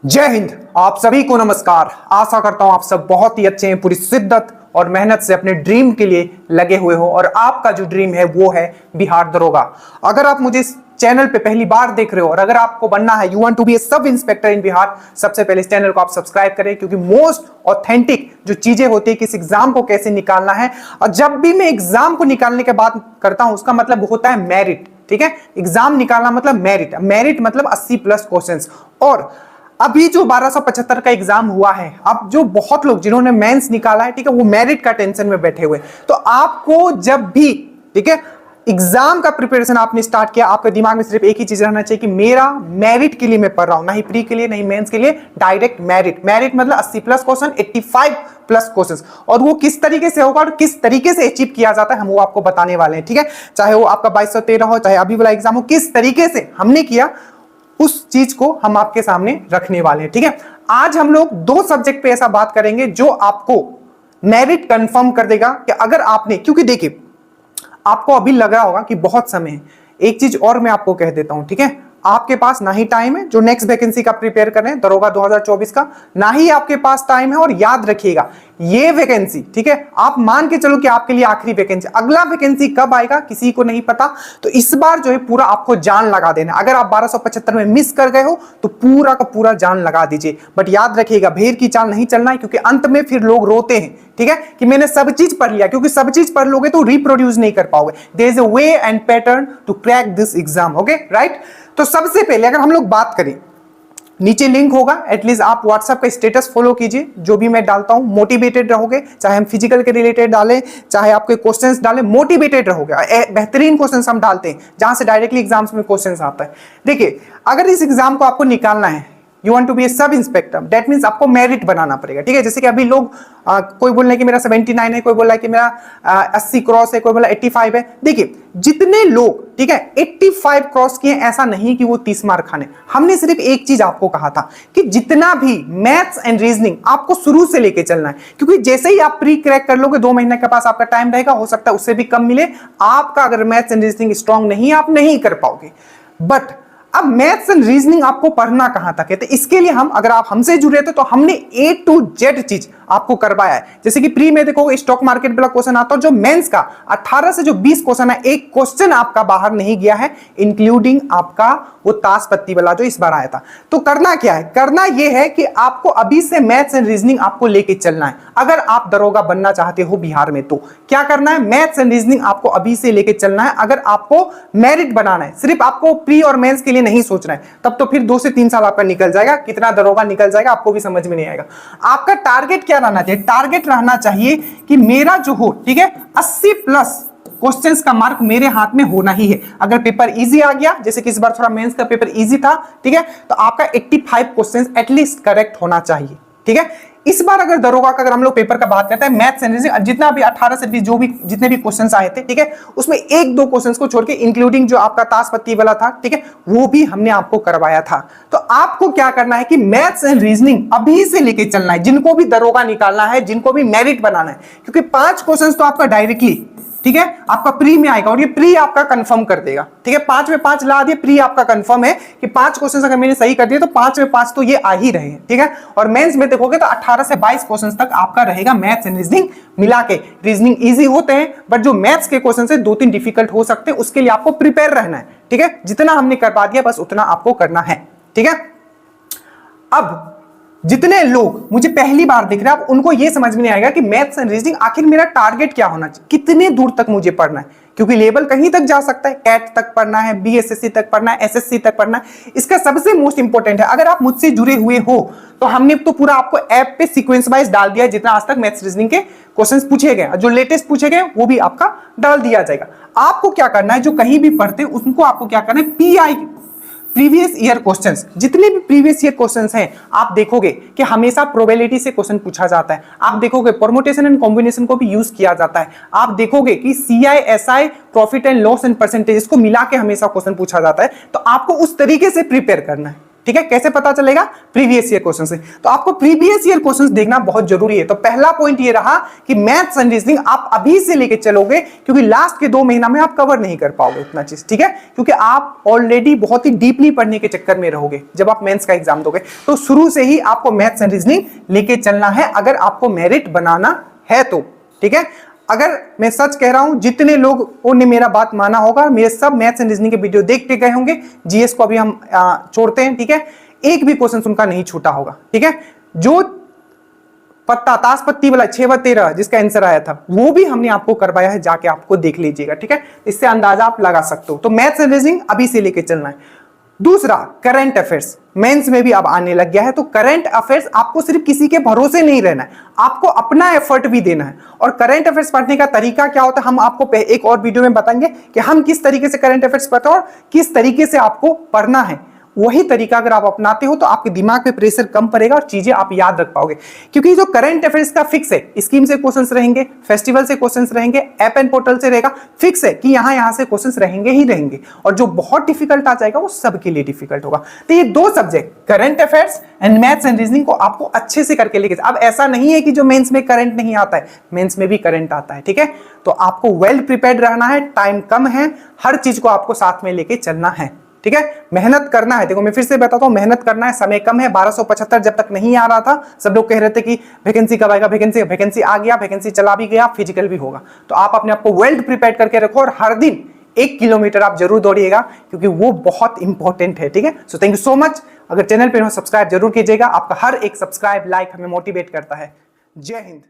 जय हिंद। आप सभी को नमस्कार। आशा करता हूं आप सब बहुत ही अच्छे हैं, पूरी शिद्दत और मेहनत से अपने ड्रीम के लिए लगे हुए हो। और आपका जो ड्रीम है वो है बिहार दरोगा। अगर आप मुझे इस चैनल पे पहली बार देख रहे हो और अगर आपको बनना है, you want to be a sub inspector इन बिहार, सबसे पहले इस चैनल को आप सब्सक्राइब करें, क्योंकि मोस्ट ऑथेंटिक जो चीजें होती है कि इस एग्जाम को कैसे निकालना है। और जब भी मैं एग्जाम को निकालने के बात करता हूं, उसका मतलब होता है मेरिट। ठीक है, एग्जाम निकालना मतलब मेरिट, मेरिट मतलब 80+ क्वेश्चंस। और अभी जो 1275 का एग्जाम हुआ है, अब जो बहुत लोग जिन्होंने मेंस निकाला है, ठीक है, वो मेरिट का टेंशन में बैठे हुए। तो आपको जब भी, ठीक है, एग्जाम का प्रिपरेशन आपने स्टार्ट किया, आपके दिमाग में सिर्फ एक ही चीज रहना चाहिए कि मेरा मेरिट के लिए मैं पढ़ रहा हूं, ना ही प्री के लिए, नहीं मेंस के लिए, डायरेक्ट मेरिट। मेरिट मतलब 80+ क्वेश्चन, 85+ क्वेश्चंस। और वो किस तरीके से होगा और किस तरीके से अचीव किया जाता है, हम वो आपको बताने वाले हैं। ठीक है, चाहे वो आपका 2213 हो, चाहे अभी वाला एग्जाम हो, किस तरीके से हमने किया उस चीज को हम आपके सामने रखने वाले हैं। ठीक है, आज हम लोग 2 सब्जेक्ट पे ऐसा बात करेंगे जो आपको मेरिट कंफर्म कर देगा कि अगर आपने, क्योंकि देखिए आपको अभी लग रहा होगा कि बहुत समय है। एक चीज और मैं आपको कह देता हूं, ठीक है, आपके पास ना ही टाइम है जो नेक्स्ट वैकेंसी का प्रिपेयर कर रहे हैं दरोगा 2024 का, ना ही आपके पास टाइम है। और याद रखिएगा ये वैकेंसी, ठीक है, आप मान के चलो कि आपके लिए आखिरी वैकेंसी, अगला वैकेंसी कब आएगा किसी को नहीं पता। तो इस बार जो है पूरा आपको जान लगा देना। अगर आप 1275 में मिस कर गए हो तो पूरा का पूरा जान लगा दीजिए। बट याद रखिएगा भेड़ की चाल नहीं चलना है, क्योंकि अंत में फिर लोग रोते हैं, ठीक है, कि मैंने सब चीज पढ़ लिया। क्योंकि सब चीज पढ़ लोगे तो रिप्रोड्यूस नहीं कर पाओगे। There is a way and pattern to crack this exam. Okay, right. तो सबसे पहले अगर हम लोग बात करें, नीचे लिंक होगा, एटलीस्ट आप व्हाट्सएप का स्टेटस फॉलो कीजिए। जो भी मैं डालता हूं मोटिवेटेड रहोगे, चाहे हम फिजिकल के रिलेटेड डालें, चाहे आपके क्वेश्चंस डालें, मोटिवेटेड रहोगे। बेहतरीन क्वेश्चंस हम डालते हैं जहां से डायरेक्टली एग्जाम्स में क्वेश्चंस आता है। देखिए, अगर इस एग्जाम को आपको निकालना है, you want to be a sub inspector, that means आपको मेरिट बनाना पड़ेगा। ठीक है, जैसे कि अभी लोग कोई बोल रहे हैं कि मेरा 79 है, कोई बोल रहा है कि मेरा 80 क्रॉस है, कोई बोला 85 है। देखिए जितने लोग, ठीक है, 85 क्रॉस किए, ऐसा नहीं कि वो 30 मार्क खाने। हमने सिर्फ एक चीज आपको कहा था कि जितना भी मैथ्स एंड रीजनिंग आपको शुरू से लेके चलना है, क्योंकि जैसे ही आप प्री क्रैक कर लोगे 2 महीने के पास आपका टाइम रहेगा, हो सकता है उससे भी कम मिले। आपका अगर मैथ्स एंड रीजनिंग स्ट्रांग नहीं, आप नहीं कर पाओगे। बट अब मैथ्स एंड रीजनिंग आपको पढ़ना कहां तक है, तो इसके लिए हम, अगर आप हमसे जुड़े थे तो हमने A to Z चीज आपको करवाया है। जैसे कि प्री में देखो स्टॉक मार्केट वाला क्वेश्चन आता है, जो मेंस का 18 से जो 20 क्वेश्चन है, एक क्वेश्चन आपका बाहर नहीं गया है, इंक्लूडिंग आपका वो ताश पत्ती वाला जो इस बार आया था। तो करना क्या है, करना यह है कि आपको अभी से मैथ्स एंड रीजनिंग आपको लेके चलना है। अगर आप दरोगा बनना चाहते हो बिहार में, तो क्या करना है, मैथ्स एंड रीजनिंग आपको अभी से लेके चलना है। अगर आपको मेरिट बनाना है, सिर्फ आपको प्री और मेंस के लिए नहीं सोचना है, तब तो फिर 2 से 3 साल आपका निकल जाएगा। कितना दरोगा निकल जाएगा आपको भी समझ में नहीं आएगा। आपका टारगेट क्या रहना चाहिए, टारगेट रहना चाहिए कि मेरा जो हो, ठीक है, 80+ क्वेश्चंस का मार्क मेरे हाथ में होना ही है। अगर पेपर इजी आ गया, जैसे कि इस बार थोड़ा मेंस का पेपर इजी था, ठीक है, तो आपका 85 क्वेश्चंस एटलीस्ट करेक्ट होना चाहिए। ठीक है, इस बार अगर दरोगा का, अगर हम लोग पेपर का बात करते हैं, मैथ्स एंड रीजनिंग जितना भी 18 से 20 जो भी जितने भी क्वेश्चंस आए थे, ठीक है, उसमें 1-2 क्वेश्चंस को छोड़ के, इंक्लूडिंग जो आपका ताश पत्ती वाला था, ठीक है, वो भी हमने आपको करवाया था। तो आपको क्या करना है कि मैथ्स एंड रीजनिंग अभी से लेके चलना है, जिनको भी दरोगा निकालना है, जिनको भी मेरिट बनाना है। क्योंकि 5 क्वेश्चंस तो आपका डायरेक्टली, ठीक है, आपका प्री में आएगा और ये प्री आपका कंफर्म कर देगा। ठीक है, 5 में 5 ला दिए, प्री आपका कंफर्म है कि 5 क्वेश्चंस अगर मैंने सही कर दिए तो 5 में 5 तो ये आ ही रहे हैं। ठीक है, और मेंस में देखोगे तो 18 से 22 क्वेश्चंस तक आपका रहेगा मैथ्स एंड रीजनिंग मिला के। रीजनिंग इजी होते हैं, बट जो मैथ्स के क्वेश्चन है 2-3 डिफिकल्ट हो सकते हैं, उसके लिए आपको प्रिपेयर रहना है। ठीक है, जितना हमने करवा दिया बस उतना आपको करना है। ठीक है, अब जितने लोग मुझे पहली बार दिख रहे हैं, आप उनको यह समझ में नहीं आएगा कि मैथ्स एंड रीजनिंग आखिर मेरा टारगेट क्या होना चाहिए, कितने दूर तक मुझे पढ़ना है। क्योंकि लेवल कहीं तक जा सकता है, कैट तक पढ़ना है, BSSC तक पढ़ना है, SSC तक पढ़ना है। इसका सबसे मोस्ट इंपॉर्टेंट है, अगर आप मुझसे जुड़े हुए हो तो हमने तो पूरा आपको ऐप पे सीक्वेंस वाइज डाल दिया है, जितना आज तक मैथ्स रीजनिंग के क्वेश्चंस पूछे गए, जो लेटेस्ट पूछे गए वो भी आपका डाल दिया जाएगा। आपको क्या करना है, जो कहीं भी पढ़ते हैं उनको आपको क्या करना है, PI प्रीवियस ईयर क्वेश्चंस, जितने भी प्रीवियस ईयर क्वेश्चंस हैं, आप देखोगे कि हमेशा प्रोबेबिलिटी से क्वेश्चन पूछा जाता है। आप देखोगे परमुटेशन एंड कॉम्बिनेशन को भी यूज किया जाता है। आप देखोगे कि CI SI profit and loss and percentage को मिला के हमेशा क्वेश्चन पूछा जाता है। तो आपको उस तरीके से प्रिपेयर करना है। ठीक है, कैसे पता चलेगा? प्रीवियस ईयर क्वेश्चन से। तो आपको प्रीवियस ईयर क्वेश्चंस देखना बहुत जरूरी है। तो पहला पॉइंट ये रहा कि मैथ्स एंड रीजनिंग आप अभी से लेके चलोगे, क्योंकि लास्ट के 2 महीना में आप कवर नहीं कर पाओगे इतना चीज, ठीक है, क्योंकि आप ऑलरेडी बहुत ही डीपली पढ़ने के चक्कर में रहोगे जब आप मेंस का एग्जाम दोगे। तो शुरू से ही आपको मैथ्स एंड रीजनिंग लेके चलना है अगर आपको मेरिट बनाना है तो, ठीक है। अगर मैं सच कह रहा हूं, जितने लोगों ने मेरा बात माना होगा, मेरे सब मैथ्स एंड रीजनिंग के वीडियो देख के गए होंगे, जीएस को अभी हम छोड़ते हैं, ठीक है, एक भी क्वेश्चन उनका नहीं छूटा होगा, ठीक है। जो पत्ता ताश पत्ती वाला 6/13 जिसका आंसर आया था, वो भी हमने आपको करवाया है, जाके आपको देख लीजिएगा, ठीक है। इससे अंदाजा आप लगा सकते हो। तो मैथ्स एंड रीजनिंग अभी से लेके चलना है। दूसरा, करंट अफेयर्स मेंस में भी अब आने लग गया है। तो करंट अफेयर्स आपको सिर्फ किसी के भरोसे नहीं रहना है, आपको अपना एफर्ट भी देना है। और करंट अफेयर्स पढ़ने का तरीका क्या होता है, हम आपको एक और वीडियो में बताएंगे कि हम किस तरीके से करंट अफेयर्स पढ़ते हैं और किस तरीके से आपको पढ़ना है। वही तरीका अगर आप अपनाते हो तो आपके दिमाग पे प्रेशर कम पड़ेगा और चीजें आप याद रख पाओगे। क्योंकि जो करंट अफेयर्स का फिक्स है, स्कीम से क्वेश्चंस रहेंगे, फेस्टिवल से क्वेश्चंस रहेंगे, ऐप एंड पोर्टल से रहेगा, फिक्स है कि यहां से क्वेश्चंस रहेंगे ही रहेंगे। और जो बहुत डिफिकल्ट आ जाएगा वो सबके लिए डिफिकल्ट होगा। तो ये 2 subject, current affairs and maths and reasoning, को आपको अच्छे से करके लेके। अब ऐसा नहीं है कि जो मेंस में करंट नहीं आता है, मेंस में भी करंट आता है, ठीक है। तो आपको वेल प्रिपेयर्ड रहना है, टाइम कम है, हर चीज को आपको साथ में लेके चलना है, ठीक है। मेहनत करना है। देखो मैं फिर से बताता हूं, मेहनत करना है, समय कम है। 1275 जब तक नहीं आ रहा था, सब लोग कह रहे थे कि वैकेंसी कब आएगा, वैकेंसी आ गया, वैकेंसी चला भी गया, फिजिकल भी होगा। तो आप अपने आप को वेल प्रिपेयर करके रखो और हर दिन 1 किलोमीटर आप जरूर दौड़िएगा, क्योंकि वो बहुत इंपॉर्टेंट है, ठीक है। So thank you so much. अगर चैनल पे हो सब्सक्राइब जरूर कीजिएगा, आपका हर एक सब्सक्राइब, लाइक हमें मोटिवेट करता है। जय हिंद।